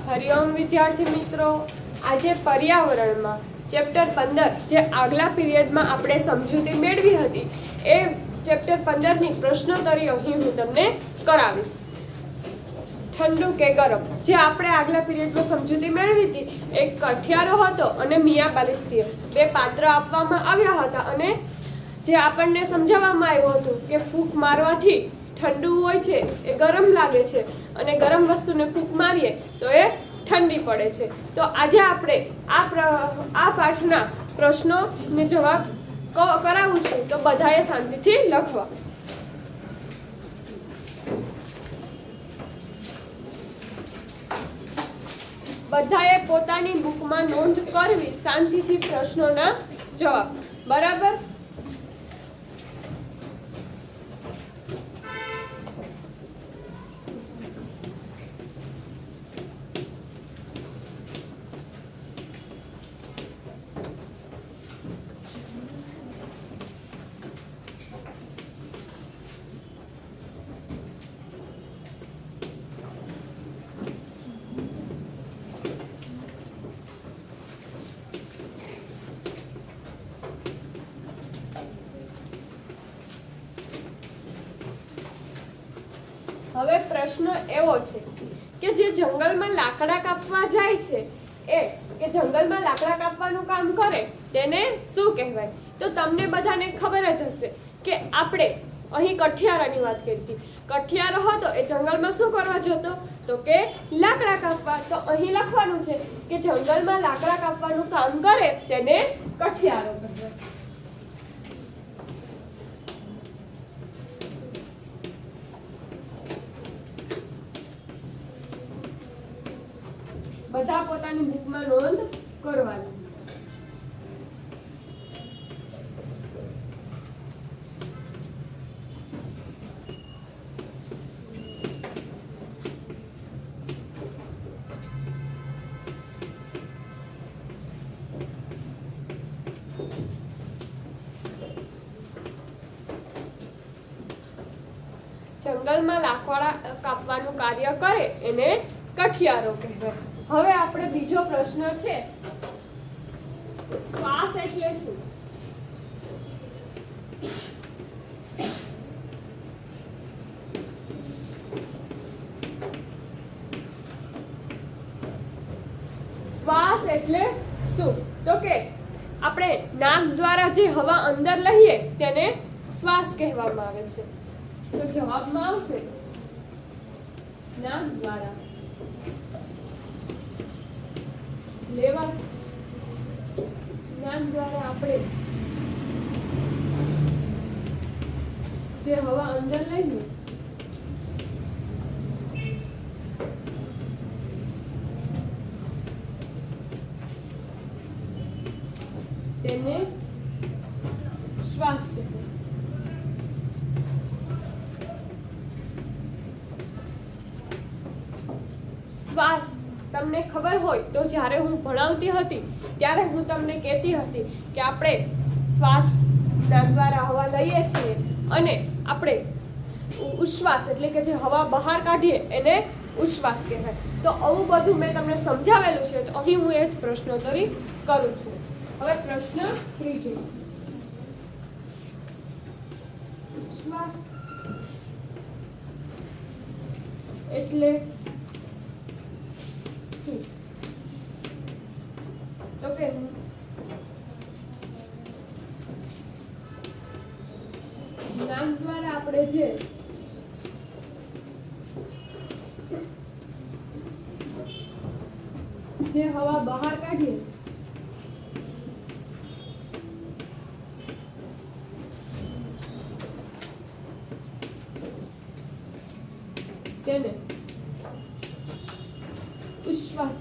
હરિઓમ વિદ્યાર્થી મિત્રો, આજે પર્યાવરણમાં ચેપ્ટર 15 જે આગલા પીરિયડમાં આપણે સમજૂતી મેળવી હતી એ ચેપ્ટર 15ની પ્રશ્નોત્તરી અહીં હું તમને કરાવીશ. ઠંડુ કે ગરમ, જે આપણે આગલા પીરિયડમાં સમજૂતી મેળવી હતી, એક કઠિયારો હતો અને મિયા બાલિસ્તીએ બે પાત્ર આપવામાં આવ્યા હતા અને જે આપણને સમજાવવામાં આવ્યું હતું કે ફૂંક મારવાથી ઠંડુ હોય છે એ ગરમ લાગે છે અને ગરમ વસ્તુને ફૂંક મારીએ તો એ ઠંડી પડે છે. તો આજે આપણે આ પાઠના પ્રશ્નોને જવાબ કરાવું છું, તો બધાએ શાંતિથી લખવા. બધાએ પોતાની બુકમાં નોંધ કરવી, શાંતિથી પ્રશ્નોના જવાબ. બરાબર? હવે પ્રશ્ન એવો છે કે જે જંગલમાં લાકડા કાપવા જાય છે એ કે જંગલમાં લાકડા કાપવાનું કામ કરે તેને શું કહેવાય? તો તમને બધાને ખબર જ હશે કે આપણે અહીં કઠિયારાની વાત કરી હતી. કઠિયારો હતો એ જંગલમાં શું કરવા જતો? તો કે લાકડા કાપવા. તો અહીં લખવાનું છે કે જંગલમાં લાકડા કાપવાનું કામ કરે તેને કઠિયારો કહેવાય. બધા પોતાની બુકમાં નોંધ કરવાની. જંગલમાં લાકડા કાપવાનું કાર્ય કરે એને કઠિયારો કહેવાય. હવે આપણે બીજો પ્રશ્ન છે, શ્વાસ એટલે શું? શ્વાસ એટલે શું? તો કે આપણે નાક દ્વારા જે હવા અંદર લઈએ તેને શ્વાસ કહેવામાં આવે છે. તો જવાબમાં આવશે નાક દ્વારા લેવા, નાક દ્વારા આપણે જે હવા અંદર લઈએ તેને શ્વાસ કહેવાય. શ્વાસ તમને ખબર હોય તો જ્યારે હું ભણાવતી હતી ત્યારે હું તમને કહેતી હતી કે આપણે શ્વાસ નાક દ્વારા હવા લઈએ છીએ અને આપણે ઉશ્વાસ એટલે કે જે હવા બહાર કાઢીએ એને ઉશ્વાસ કહેવાય. તો આવું બધું મેં તમને સમજાવેલું છે, તો અહીં હું એ જ પ્રશ્નોત્તરી કરું છું. હવે પ્રશ્ન ત્રીજો, ઉશ્વાસ એટલે તો કે નાક દ્વારા આપણે જે હવા બહાર કાઢીએ તેને ઉશ્વાસ.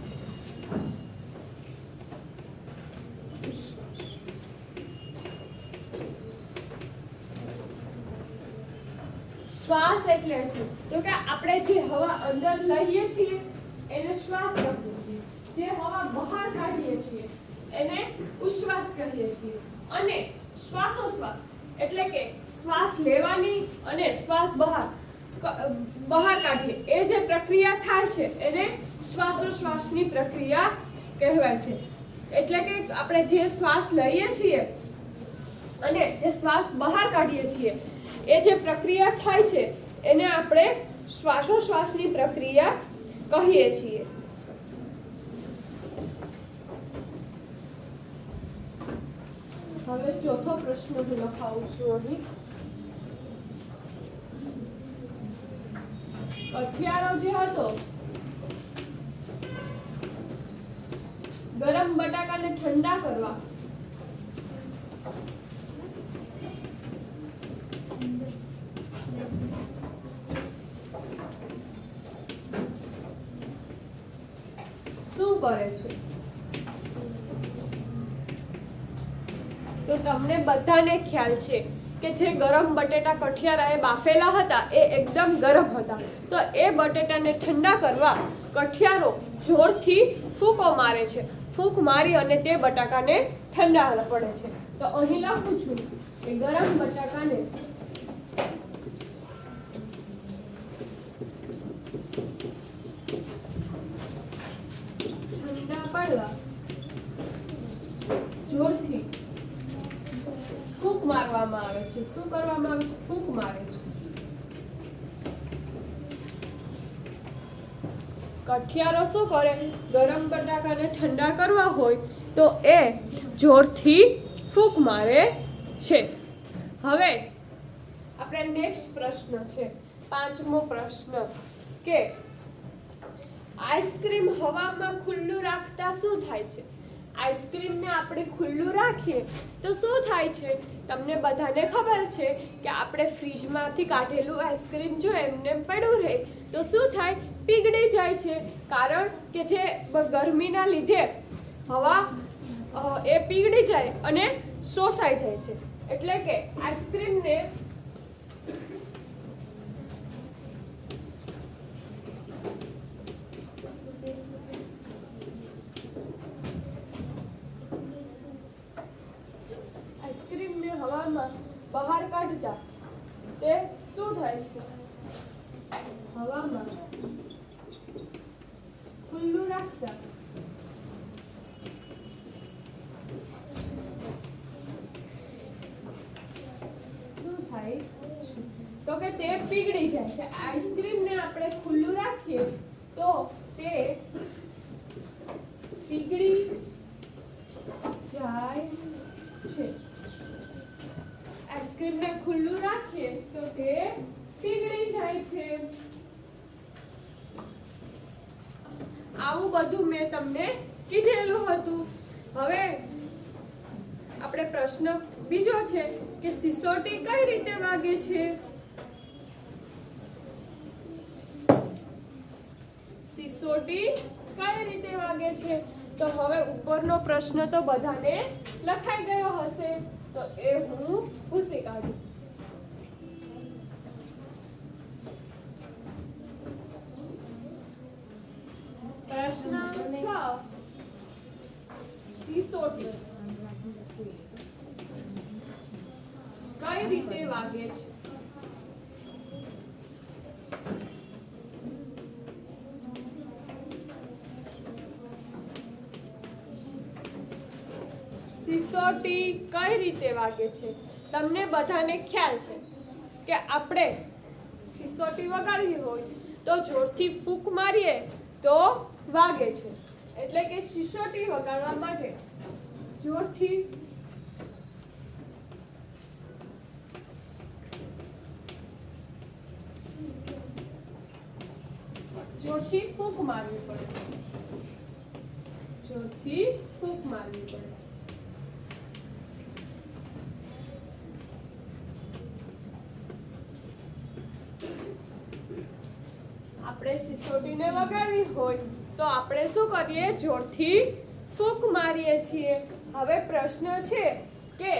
શ્વાસ એટલે શું? તો કે આપણે જે હવા અંદર લઈએ છીએ એને શ્વાસ કહીએ છીએ, જે હવા બહાર કાઢીએ છીએ એને ઉશ્વાસ કહીએ છીએ. અને શ્વાસોશ્વાસ એટલે કે શ્વાસ લેવાની અને શ્વાસ બહાર બહાર કાઢીએ એ જે પ્રક્રિયા થાય છે એને શ્વાસોશ્વાસની પ્રક્રિયા કહેવાય છે. એટલે કે આપણે જે શ્વાસ લઈએ છીએ અને જે શ્વાસ બહાર કાઢીએ છીએ એ જે પ્રક્રિયા થાય છે એને આપણે શ્વાસોશ્વાસની પ્રક્રિયા કહીએ છીએ. હવે ચોથો પ્રશ્ન હું લખાવું છું અહીં. કઠિયારો જે હતો ગરમ બટાકાને ઠંડા કરવા શું કરે છે? તો તમને બધાને ખ્યાલ છે કે જે ગરમ બટેટા કઠિયારા એ બાફેલા હતા એ એકદમ ગરમ હતા. તો એ બટેટાને ઠંડા કરવા કઠિયારો જોરથી ફૂંકો મારે છે. ફૂંક મારી અને તે બટાકાને ઠંડા પડે છે. તો અહીં લખું છું કે ગરમ બટાકાને ઠંડા પાડવા જોરથી ફૂંક મારવામાં આવે છે. શું કરવામાં આવે છે? ફૂંક મારે છે. કઠિયારો શું કરે? ગરમ બટાકાને ઠંડા કરવા હોય તો એ જોરથી ફૂંક મારે છે. હવે આપણે નેક્સ્ટ પ્રશ્ન છે, પાંચમો પ્રશ્ન કે આઈસ્ક્રીમ હવામાં ખુલ્લું રાખતા શું થાય છે? આઈસ્ક્રીમને આપણે ખુલ્લું રાખીએ તો શું થાય છે? તમને બધાને ખબર છે કે આપણે ફ્રીજમાંથી કાઢેલું આઈસ્ક્રીમ જો એમને પડ્યું રહે તો શું થાય? પીગળી જાય છે. કારણ કે જે ગરમીના લીધે હવા એ પીગળી જાય અને શોષાઈ જાય છે. એટલે કે આઈસ્ક્રીમને હવામાં બહાર કાઢતા તે શું થાય છે? હવામાં ખુલ્લું રાખતા શું થાય? તો કે તે પીગળી જાય છે. આઈસ્ક્રીમને આપણે ખુલ્લું રાખીએ તો તે પીગળી જાય છે. આઈસ્ક્રીમને ખુલ્લું રાખીએ તો તે પીગળી જાય છે. આવું બધું મેં તમને કીધેલું હતું. હવે આપણે પ્રશ્ન બીજો છે કે સિસોટી કઈ રીતે વાગે છે? સિસોટી કઈ રીતે વાગે છે? તો હવે ઉપરનો પ્રશ્ન તો બધાને લખાઈ ગયો હશે. તો એ હું ભૂસી કાઢું. પ્રશ્ન 6 સિસોટી કઈ રીતે વાગે છે? સિસોટી કઈ રીતે વાગે છે? તમને બધાને ખ્યાલ છે કે આપણે સિસોટી વગાડવી હોય તો જોરથી ફૂંક મારીએ તો વાગે છે. એટલે કે સિસોટી વગાડવા માટે જોરથી ફૂંક મારવી પડે. જોરથી ફૂંક મારવી પડે. આપણે સિસોટીને વગાડવી હોય તો આપણે શું કરીએ? જોરથી ફૂંક મારીએ છીએ. હવે પ્રશ્ન છે કે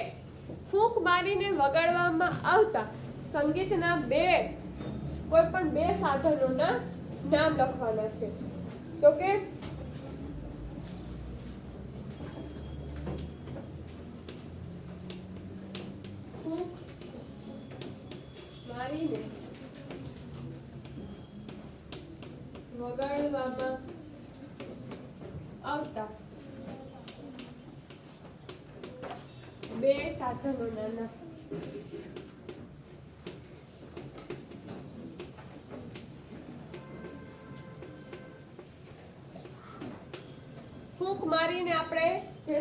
ફૂંક મારીને વગાડવામાં આવતા સંગીતના કોઈ પણ બે સાધનોના નામ લખવાના છે. તો કે ફૂંક મારીને વગાડવામાં આવતા બે સાધનોના નામ. ફૂંક મારીને આપણે જે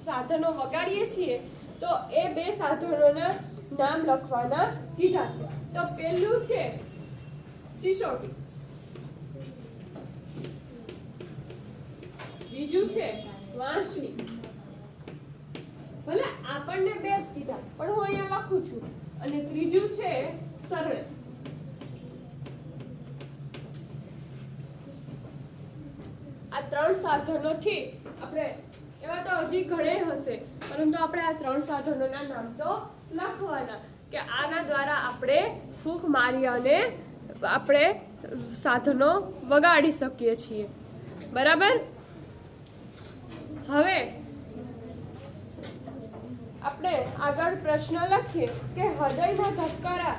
સાધનો વગાડીએ છીએ તો એ બે સાધનોના નામ લખવાના કીધા છે. તો પહેલું છે સિસોટી, બીજું છે વાંસળી. ભલે આપણને બે જ કીધા પણ હું અહીંયા લખું છું. અને ત્રીજું છે સરળ. આ ત્રણ સાધનોથી આપણે, એવા તો હજી ઘણે હશે પરંતુ આપણે આ ત્રણ સાધનોના નામ તો લખવાના કે આના દ્વારા આપણે ફૂંક મારી અને આપણે સાધનો વગાડી શકીએ છીએ. બરાબર. હવે આપણે આગળ પ્રશ્ન લખીએ કે હૃદયના ધબકારા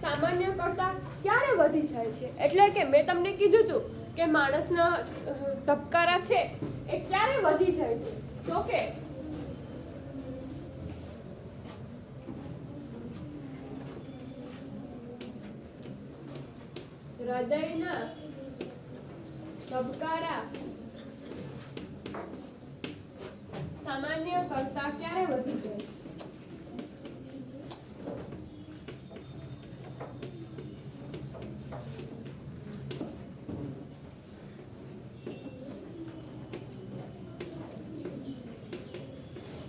સામાન્ય કરતાં ક્યારે વધી જાય છે. એટલે કે મેં તમને કીધું હતું કે માણસના ધબકારા છે એ ક્યારે વધી જાય છે. તો કે હૃદયના ધબકારા સામાન્ય કરતા ક્યારે વધી જાય છે.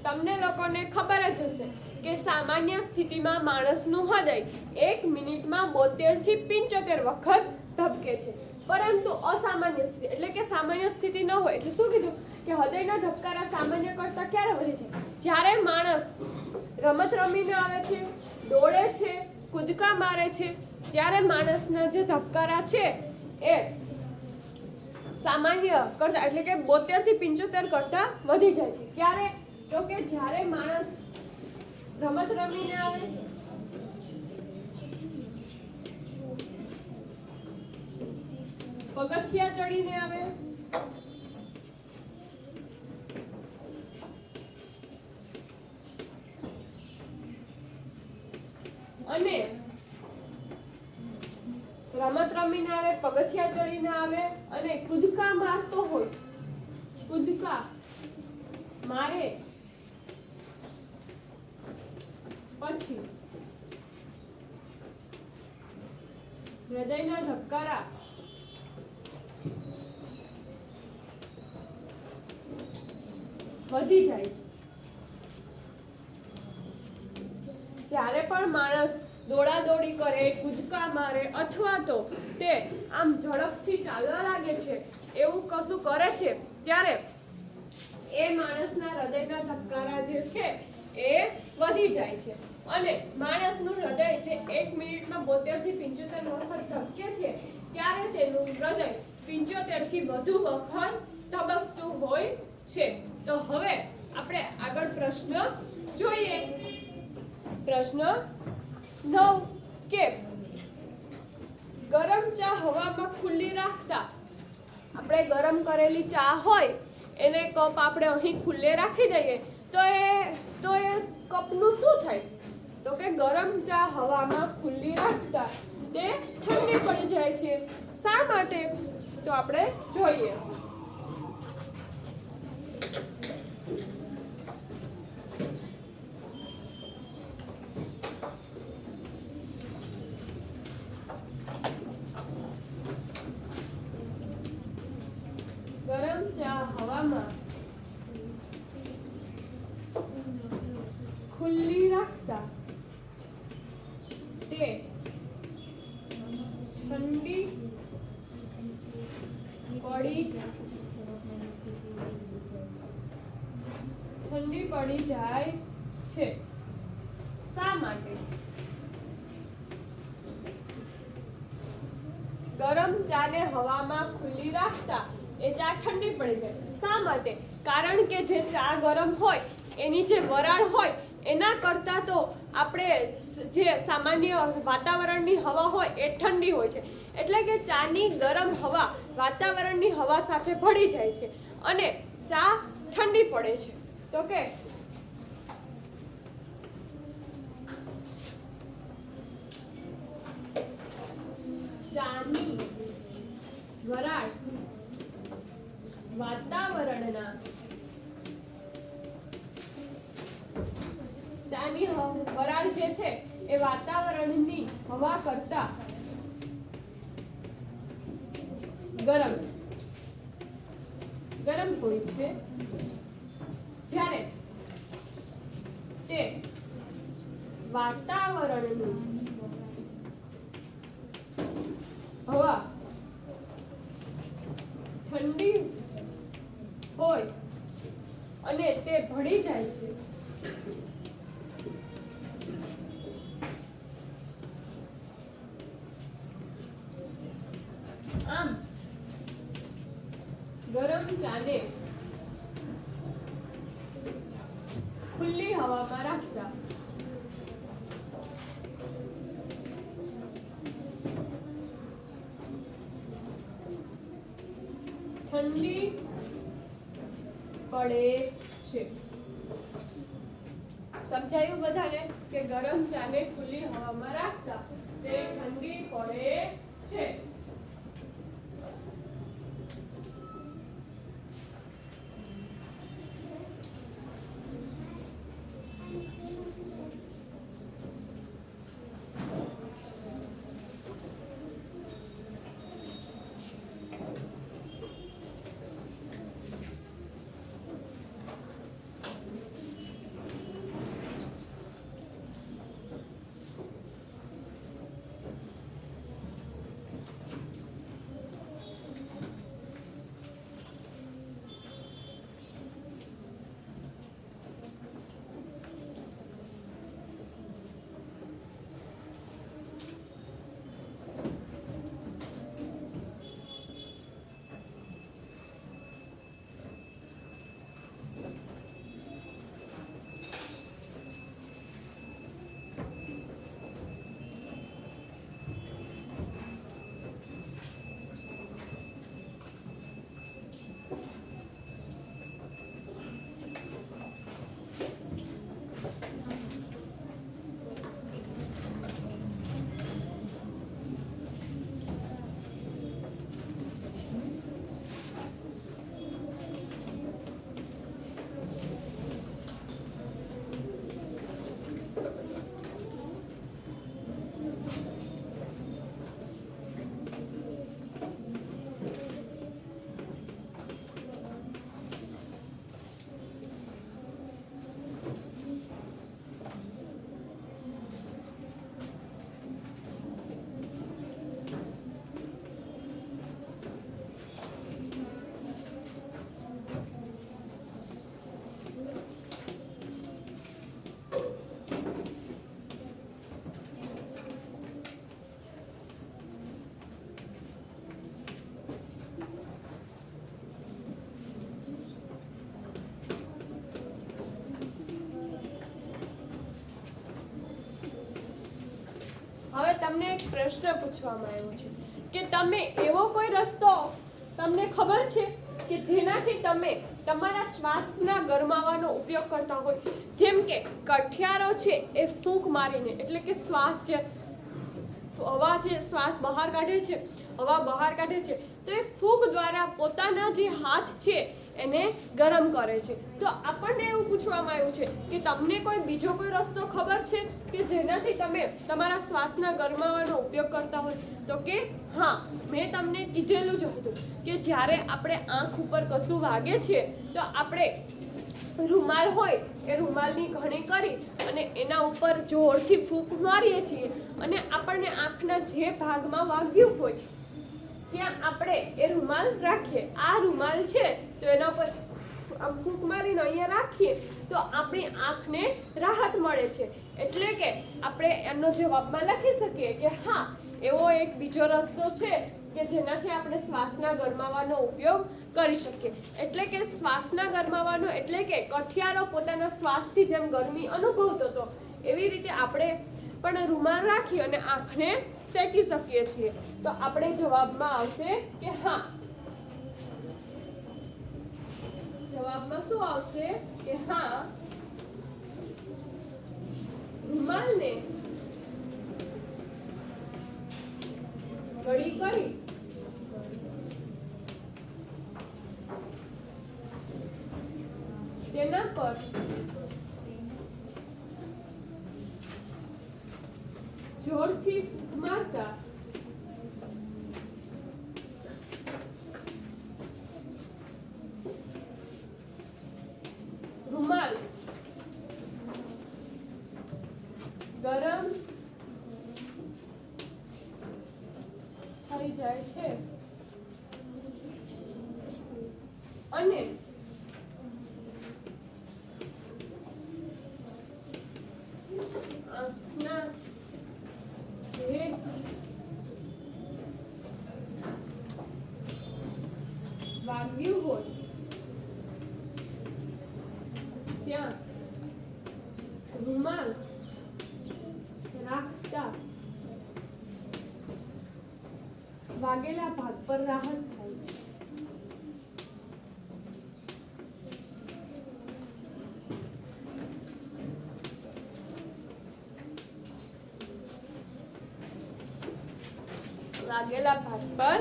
તમને લોકોને ખબર જ હશે કે સામાન્ય સ્થિતિમાં માણસનું હૃદય 1 મિનિટમાં 72 થી 75 વખત ધબકે છે. પરંતુ અસામાન્ય સ્થિતિ એટલે કે સામાન્ય સ્થિતિ ન હોય એટલે શું કીધું કે હૃદયના ધબકારા સામાન્ય કરતા ક્યારે વધે છે. જ્યારે માણસ રમત રમીને આવે છે, દોડે છે, કૂદકા મારે છે ત્યારે માણસના જે ધબકારા છે એ સામાન્ય કરતા એટલે કે 72 થી 75 કરતા વધી જાય છે. ક્યારે? તો કે જ્યારે માણસ રમત રમીને આવે, પગથિયા ચડીને આવે, અને રમત રમીને આવે, પગથિયા ચડીને આવે અને કૂદકા મારતો હોય, કૂદકા મારે પછી હૃદયના ધબકારા વધી જાય છે. જ્યારે પણ માણસ દોડાદોડી કરે, કૂદકા મારે અથવા તો તે આમ ઝડપથી ચાલવા લાગે છે એવું કશું કરે છે ત્યારે એ માણસના હૃદયના ધબકારા જે છે એ વધી જાય છે. અને માણસનું હૃદય જે 1 મિનિટમાં 72 થી 75 વખત ધબકે છે ત્યારે તેનું હૃદય 75 થી વધુ વખત ધબકતું હોય છે. તો હવે આપણે આગળ પ્રશ્ન જોઈએ. પ્રશ્ન 9 કે ગરમ ચા હવામાં ખુલ્લી રાખતા, આપણે ગરમ કરેલી ચા હોય એને કપ આપણે અહીં ખુલ્લે રાખી દઈએ તો એ કપનું શું થાય? તો કે ગરમ ચા હવામાં ખુલ્લી રાખતા તે ઠંડી પડી જાય છે. શા માટે? તો આપણે જોઈએ. ગરમ ચા હવામાં ખુલ્લી રાખતા તે ઠંડી પડી જાય છે. શા માટે? ગરમ ચાને હવામાં ખુલ્લી રાખતા એ ચા ઠંડી પડી જાય. શા માટે? કારણ કે જે ચા ગરમ હોય એની જે વરાળ હોય એના કરતાં તો આપણે જે સામાન્ય વાતાવરણની હવા હોય એ ઠંડી હોય છે, એટલે કે ચાની ગરમ હવા વાતાવરણની હવા સાથે ભળી જાય છે અને ચા ઠંડી પડે છે. તો કે ચાની વરાળ વાતાવરણના ચાની વરાળ જે છે એ વાતાવરણની હવા કરતા ગરમ હોય છે, જ્યારે તે વાતાવરણની હવા ઠંડી હોય અને તે ભળી જાય છે, આમ ગરમ ચાને ખુલ્લી હવામાં રાખતા ઠંડી પડે છે. સમજાયું બધાને કે ગરમ ચાને ખુલ્લી હવામાં રાખતા તે ઠંડી પડે છે. હવે તમને એક પ્રશ્ન પૂછવામાં આવ્યો છે કે તમે એવો કોઈ રસ્તો તમને ખબર છે કે જેનાથી તમે તમારા શ્વાસના ગરમાવાનો ઉપયોગ કરતા હોય, જેમ કે કઠિયારો છે એ ફૂંક મારીને, એટલે કે શ્વાસ જે હવા જે શ્વાસ બહાર કાઢે છે, હવા બહાર કાઢે છે, તો એ ફૂંક દ્વારા પોતાના જે હાથ છે એને ગરમ કરે છે. તો આપણને એવું પૂછવામાં આવ્યું છે કે તમને કોઈ બીજો કોઈ રસ્તો ખબર છે કે જેનાથી તમે તમારા શ્વાસના ગરમાવાનો ઉપયોગ કરતા હોય? તો કે હા, મેં તમને કીધેલું જ હતું કે જ્યારે આપણે આંખ ઉપર કશું વાગે છે તો આપણે રૂમાલ હોય એ રૂમાલની ઘણી કરી અને એના ઉપર જોરથી ફૂંક મારીએ છીએ અને આપણને આંખના જે ભાગમાં વાગ્યું હોય ત્યાં આપણે એ રૂમાલ રાખીએ. આ રૂમાલ છે તો એના ઉપર ફૂંક મારીને અહીંયા રાખીએ તો આપણી આંખને રાહત મળે છે. એટલે કે આપણે એનો જવાબમાં લખી શકીએ કે હા, એવો એક બીજો રસ્તો છે કે જેનાથી આપણે શ્વાસના ગરમાવાનો ઉપયોગ કરી શકીએ. એટલે કે શ્વાસના ગરમાવાનો એટલે કે કઠિયારો પોતાના શ્વાસથી જેમ ગરમી અનુભવતો હતો એવી રીતે આપણે પણ રૂમાલ રાખી અને આંખને શેકી શકીએ છીએ. તો આપણે જવાબમાં આવશે કે હા. જવાબમાં શું આવશે કે હા, રૂમાલને ગળી કરી તેના પર જોરથી મારતા રૂમાલ ગરમ થઈ જાય છે અને આંખના જે વાગ્યું હોય ત્યાં રૂમાલ રાખતા વાગેલા ભાગ પર રાહત થાય છે. વાગેલા ભાગ પર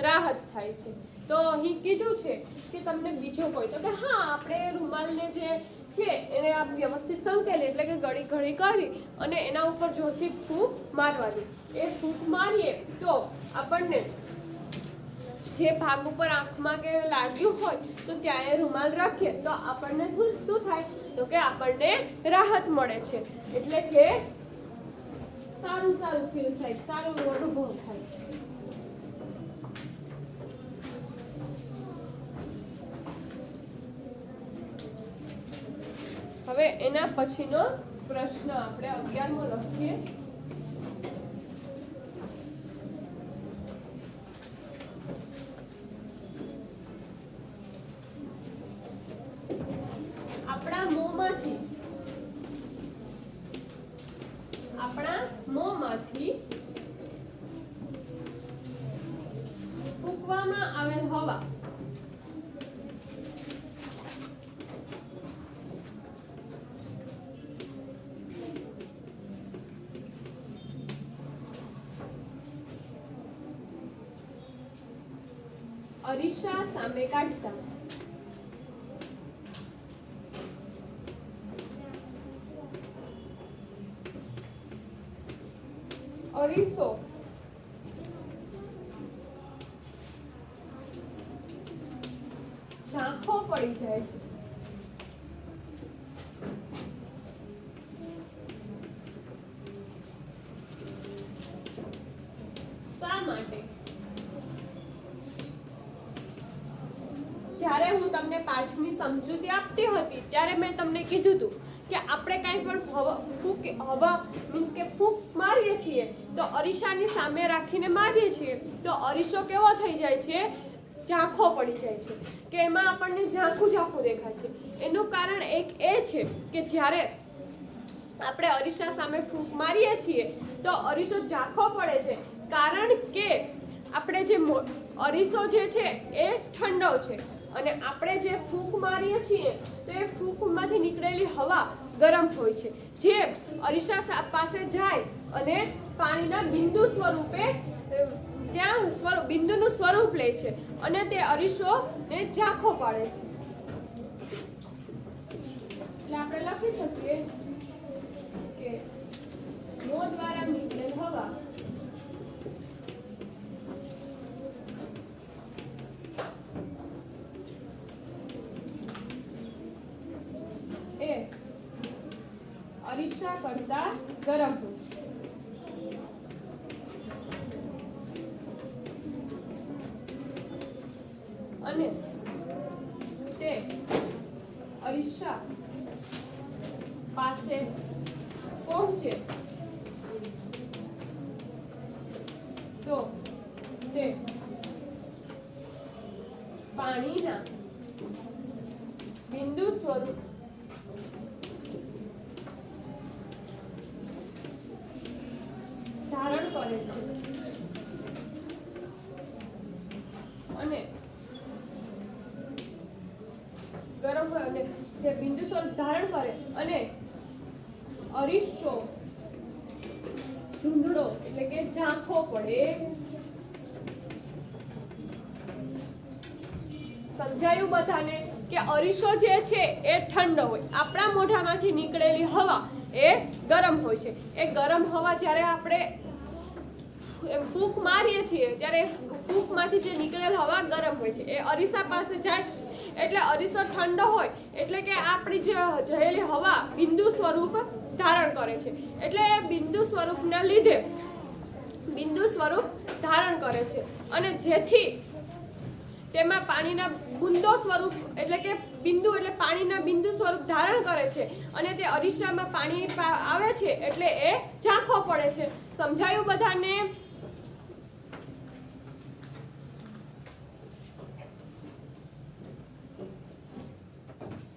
રાહત થાય છે. તો અહીં કીધું છે કે તમને બીજો કોઈ તો કે હા, આપણે રૂમાલને જે છે એને આમ વ્યવસ્થિત સંકેલી એટલે કે ગળી ગળી કરી અને એના ઉપર જોરથી ફૂંક મારવાની. એ ફૂંક મારીએ તો આપણને જે ભાગ ઉપર આંખમાં કે લાગ્યું હોય તો ત્યાં એ રૂમાલ રાખીએ તો આપણને શું થાય તો કે આપણને રાહત મળે છે. એટલે કે સારું ફીલ થાય, સારો અનુભવ થાય. હવે એના પછીનો પ્રશ્ન આપણે 11મો લખીએ. આપણા મોંમાંથી ફૂંકવામાં આવેલ હવા અરીસા સામે કાઢતા અરીસો ઝાંખો પડી જાય છે. શા માટે? જ્યારે હું તમને પાઠની સમજૂતી આપતી હતી ત્યારે મેં તમને કીધું હતું કે આપણે કાંઈ પણ હવા મીન્સ કે ફૂંક મારીએ છીએ તો અરીસાની સામે રાખીને મારીએ છીએ તો અરીસો કેવો થઈ જાય છે? ઝાંખો પડી જાય છે કે એમાં આપણને ઝાંખું દેખાય છે. એનું કારણ એક એ છે કે જ્યારે આપણે અરીસા સામે ફૂંક મારીએ છીએ તો અરીસો ઝાંખો પડે છે, કારણ કે આપણે જે અરીસો જે છે એ ઠંડો છે અને આપણે જે ફૂંક મારીએ છીએ તો એ ફૂંકમાંથી નીકળેલી હવા ગરમ હોય છે, જે અરીસા પાસે જાય અને પાણીના બિંદુ સ્વરૂપે ત્યાં બિંદુનું સ્વરૂપ લે છે અને તે અરીસોને ઝાંખો પાડે છે. એટલે આપણે લખી શકીએ કે મોં દ્વારા નીકળેલ હવા એ અરીસા કરતા ગરમ હોય. અને તે અરીસા પાસે પહોંચે તો તે પાણીના બિંદુ સ્વરૂપ ધારણ કરે છે અને ગરમ હોય અને જે બિંદુ સ્વરૂપ ધારણ કરે અને અરીસો ધૂંધળો એટલે કે ઝાંખો પડે. સમજાયું બધાને કે અરીસો જે છે એ ઠંડો હોય, આપણા મોઢામાંથી નીકળેલી હવા એ ગરમ હોય છે. એ ગરમ હવા જ્યારે આપણે ફૂંક મારીએ છીએ ત્યારે ફૂંકમાંથી જે નીકળેલ હવા ગરમ હોય છે, એ અરીસા પાસે જાય એટલે અરીસો ઠંડો હોય એટલે કે આપણી જે જયેલી હવા બિંદુ સ્વરૂપ ધારણ કરે છે. એટલે બિંદુ સ્વરૂપના લીધે બિંદુ સ્વરૂપ ધારણ કરે છે અને જેથી તેમાં પાણીના બુંદો સ્વરૂપ એટલે કે બિંદુ એટલે પાણીના બિંદુ સ્વરૂપ ધારણ કરે છે અને તે અરીસામાં પાણી આવે છે એટલે એ ઝાંખો પડે છે. સમજાયું બધાને?